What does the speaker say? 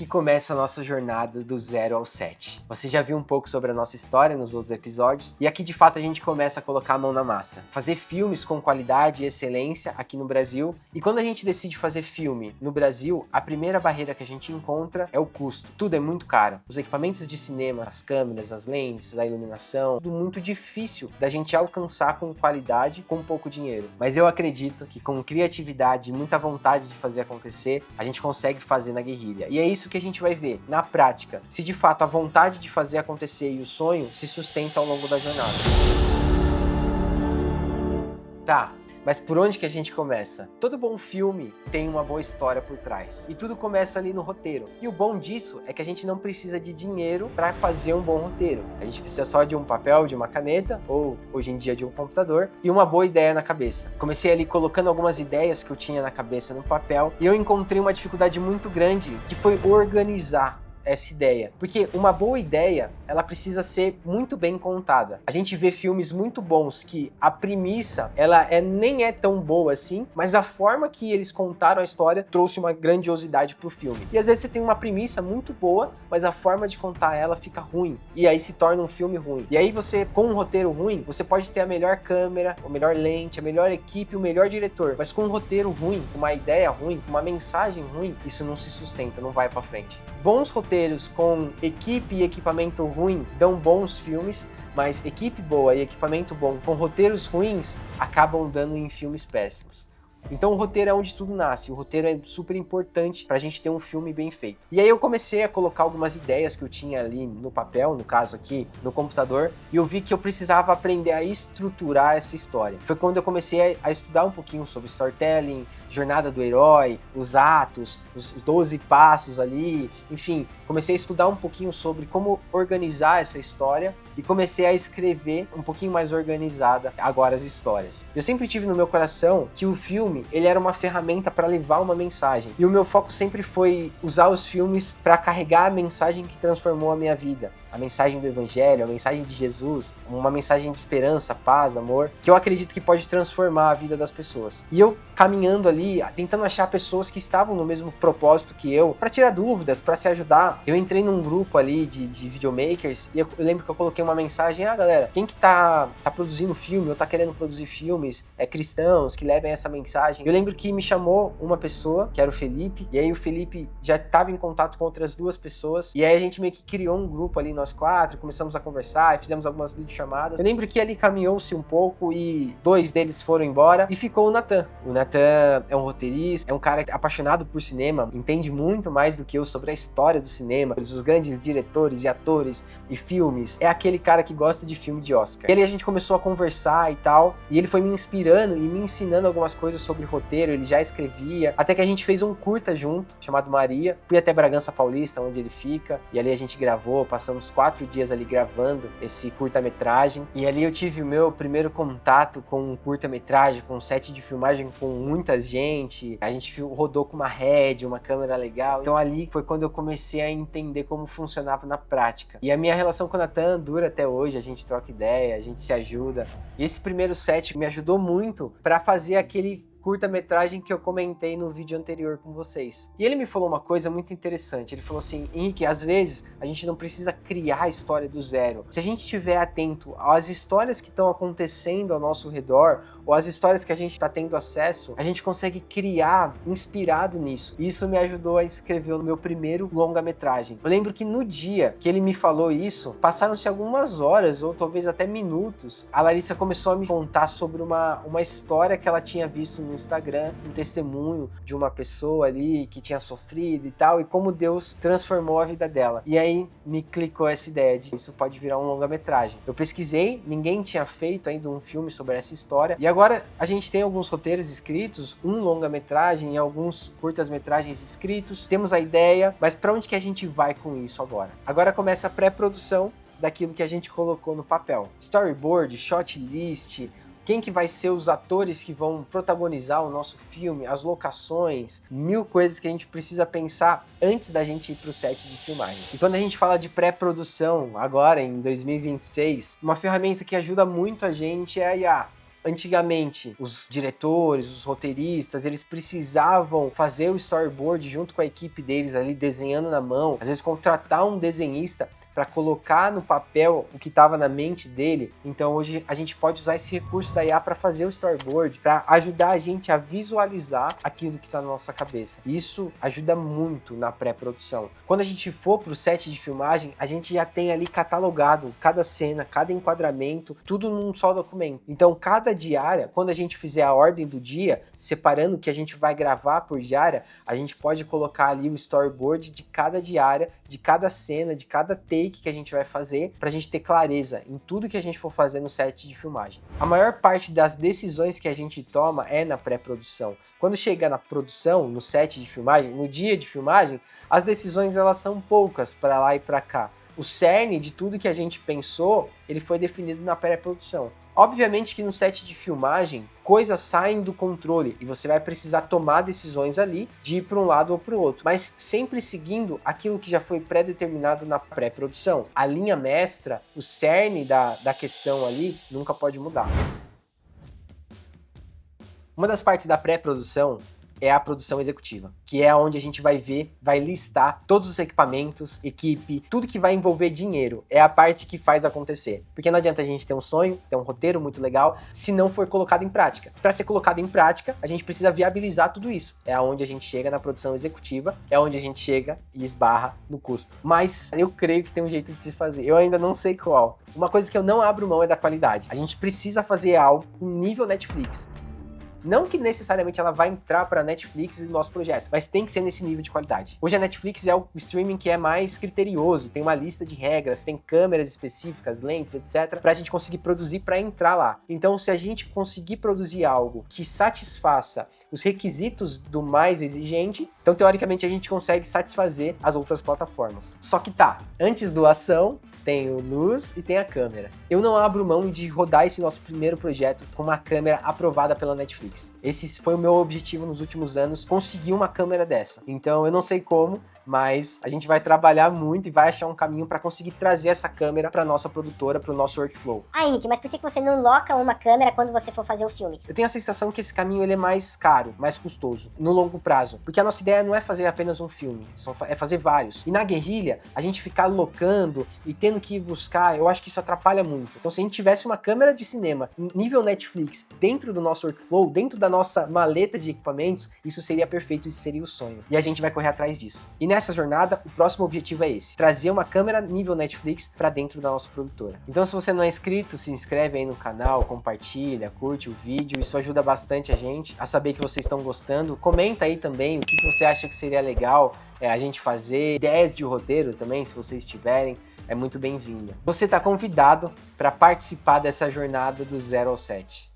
Aqui começa a nossa jornada do 0 ao 7. Você já viu um pouco sobre a nossa história nos outros episódios, e aqui de fato a gente começa a colocar a mão na massa. Fazer filmes com qualidade e excelência aqui no Brasil, e quando a gente decide fazer filme no Brasil, a primeira barreira que a gente encontra é o custo. Tudo é muito caro. Os equipamentos de cinema, as câmeras, as lentes, a iluminação, tudo muito difícil da gente alcançar com qualidade, com pouco dinheiro. Mas eu acredito que com criatividade e muita vontade de fazer acontecer, a gente consegue fazer na guerrilha. E é isso que a gente vai ver, na prática, se de fato a vontade de fazer acontecer e o sonho se sustenta ao longo da jornada. Tá, mas por onde que a gente começa? Todo bom filme tem uma boa história por trás. E tudo começa ali no roteiro. E o bom disso é que a gente não precisa de dinheiro para fazer um bom roteiro. A gente precisa só de um papel, de uma caneta, ou hoje em dia de um computador, e uma boa ideia na cabeça. Comecei ali colocando algumas ideias que eu tinha na cabeça no papel, e eu encontrei uma dificuldade muito grande, que foi organizar essa ideia. Porque uma boa ideia, ela precisa ser muito bem contada. A gente vê filmes muito bons que a premissa, nem é tão boa assim, mas a forma que eles contaram a história trouxe uma grandiosidade pro filme. E às vezes você tem uma premissa muito boa, mas a forma de contar ela fica ruim. E aí se torna um filme ruim. E aí você, com um roteiro ruim, você pode ter a melhor câmera, a melhor lente, a melhor equipe, o melhor diretor. Mas com um roteiro ruim, uma ideia ruim, uma mensagem ruim, isso não se sustenta, não vai pra frente. Bons roteiros com equipe e equipamento ruim dão bons filmes, mas equipe boa e equipamento bom com roteiros ruins acabam dando em filmes péssimos. Então o roteiro é onde tudo nasce, o roteiro é super importante pra gente ter um filme bem feito. E aí eu comecei a colocar algumas ideias que eu tinha ali no papel, no caso aqui, no computador, e eu vi que eu precisava aprender a estruturar essa história. Foi quando eu comecei a estudar um pouquinho sobre storytelling, jornada do herói, os atos, os 12 passos ali, enfim, comecei a estudar um pouquinho sobre como organizar essa história e comecei a escrever um pouquinho mais organizada agora as histórias. Eu sempre tive no meu coração que o filme, ele era uma ferramenta para levar uma mensagem, e o meu foco sempre foi usar os filmes para carregar a mensagem que transformou a minha vida. A mensagem do Evangelho, a mensagem de Jesus, uma mensagem de esperança, paz, amor, que eu acredito que pode transformar a vida das pessoas. E eu caminhando ali, tentando achar pessoas que estavam no mesmo propósito que eu, para tirar dúvidas, para se ajudar. Eu entrei num grupo ali de videomakers e eu lembro que eu coloquei uma mensagem: galera, quem que tá produzindo filme ou tá querendo produzir filmes, cristãos que levem essa mensagem. Eu lembro que me chamou uma pessoa, que era o Felipe, e aí o Felipe já estava em contato com outras duas pessoas, e aí a gente meio que criou um grupo ali, nós quatro, começamos a conversar e fizemos algumas videochamadas. Eu lembro que ali caminhou-se um pouco e 2 deles foram embora e ficou o Nathan. O Nathan é um roteirista, é um cara apaixonado por cinema, entende muito mais do que eu sobre a história do cinema, os grandes diretores e atores e filmes. É aquele cara que gosta de filme de Oscar. E ali a gente começou a conversar e tal, e ele foi me inspirando e me ensinando algumas coisas sobre roteiro, ele já escrevia, até que a gente fez um curta junto, chamado Maria. Fui até Bragança Paulista, onde ele fica, e ali a gente gravou, passamos 4 dias ali gravando esse curta-metragem, e ali eu tive o meu primeiro contato com um curta-metragem, com um set de filmagem com muita gente. A gente rodou com uma Red, uma câmera legal. Então ali foi quando eu comecei a entender como funcionava na prática. E a minha relação com o Nathan dura até hoje, a gente troca ideia, a gente se ajuda. E esse primeiro set me ajudou muito para fazer aquele curta-metragem que eu comentei no vídeo anterior com vocês. E ele me falou uma coisa muito interessante. Ele falou assim: Henrique, às vezes a gente não precisa criar a história do zero. Se a gente estiver atento às histórias que estão acontecendo ao nosso redor, ou às histórias que a gente está tendo acesso, a gente consegue criar inspirado nisso. E isso me ajudou a escrever o meu primeiro longa-metragem. Eu lembro que no dia que ele me falou isso, passaram-se algumas horas, ou talvez até minutos, a Larissa começou a me contar sobre uma história que ela tinha visto no Instagram, um testemunho de uma pessoa ali que tinha sofrido e tal, e como Deus transformou a vida dela. E aí me clicou essa ideia de isso pode virar um longa-metragem. Eu pesquisei, ninguém tinha feito ainda um filme sobre essa história, e agora a gente tem alguns roteiros escritos, um longa-metragem e alguns curtas-metragens escritos, temos a ideia, mas para onde que a gente vai com isso agora? Agora começa a pré-produção daquilo que a gente colocou no papel. Storyboard, shot list, quem que vai ser os atores que vão protagonizar o nosso filme, as locações, 1000 coisas que a gente precisa pensar antes da gente ir para o set de filmagem. E quando a gente fala de pré-produção, agora em 2026, uma ferramenta que ajuda muito a gente é a IA. Antigamente, os diretores, os roteiristas, eles precisavam fazer o storyboard junto com a equipe deles ali, desenhando na mão, às vezes contratar um desenhista para colocar no papel o que estava na mente dele. Então hoje a gente pode usar esse recurso da IA para fazer o storyboard, para ajudar a gente a visualizar aquilo que está na nossa cabeça. Isso ajuda muito na pré-produção. Quando a gente for para o set de filmagem, a gente já tem ali catalogado cada cena, cada enquadramento, tudo num só documento. Então cada diária, quando a gente fizer a ordem do dia, separando o que a gente vai gravar por diária, a gente pode colocar ali o storyboard de cada diária, de cada cena, de cada take que a gente vai fazer, pra gente ter clareza em tudo que a gente for fazer no set de filmagem. A maior parte das decisões que a gente toma é na pré-produção. Quando chega na produção, no set de filmagem, no dia de filmagem, as decisões elas são poucas para lá e para cá. O cerne de tudo que a gente pensou, ele foi definido na pré-produção. Obviamente que no set de filmagem, coisas saem do controle e você vai precisar tomar decisões ali de ir para um lado ou para o outro, mas sempre seguindo aquilo que já foi pré-determinado na pré-produção. A linha mestra, o cerne da questão ali, nunca pode mudar. Uma das partes da pré-produção é a produção executiva, que é onde a gente vai ver, vai listar todos os equipamentos, equipe, tudo que vai envolver dinheiro. É a parte que faz acontecer. Porque não adianta a gente ter um sonho, ter um roteiro muito legal, se não for colocado em prática. Para ser colocado em prática, a gente precisa viabilizar tudo isso. É onde a gente chega na produção executiva, é onde a gente chega e esbarra no custo. Mas eu creio que tem um jeito de se fazer. Eu ainda não sei qual. Uma coisa que eu não abro mão é da qualidade. A gente precisa fazer algo com nível Netflix. Não que necessariamente ela vai entrar para a Netflix e nosso projeto, mas tem que ser nesse nível de qualidade. Hoje a Netflix é o streaming que é mais criterioso, tem uma lista de regras, tem câmeras específicas, lentes, etc, para a gente conseguir produzir para entrar lá. Então, se a gente conseguir produzir algo que satisfaça os requisitos do mais exigente, então teoricamente a gente consegue satisfazer as outras plataformas. Só que antes do ação, tem o luz e tem a câmera. Eu não abro mão de rodar esse nosso primeiro projeto com uma câmera aprovada pela Netflix. Esse foi o meu objetivo nos últimos anos, conseguir uma câmera dessa. Então eu não sei como, mas a gente vai trabalhar muito e vai achar um caminho para conseguir trazer essa câmera para nossa produtora, para o nosso workflow. Henrique, mas por que você não loca uma câmera quando você for fazer o filme? Eu tenho a sensação que esse caminho ele é mais caro, mais custoso, no longo prazo. Porque a nossa ideia não é fazer apenas um filme, é fazer vários. E na guerrilha, a gente ficar locando e tendo que buscar, eu acho que isso atrapalha muito. Então se a gente tivesse uma câmera de cinema nível Netflix dentro do nosso workflow, dentro da nossa maleta de equipamentos, isso seria perfeito, isso seria o sonho. E a gente vai correr atrás disso. E nessa jornada, o próximo objetivo é esse: trazer uma câmera nível Netflix para dentro da nossa produtora. Então se você não é inscrito, se inscreve aí no canal, compartilha, curte o vídeo, isso ajuda bastante a gente a saber que vocês estão gostando. Comenta aí também o que você acha que seria legal a gente fazer, ideias de roteiro também, se vocês tiverem, é muito bem-vinda. Você está convidado para participar dessa jornada do 0 ao 7.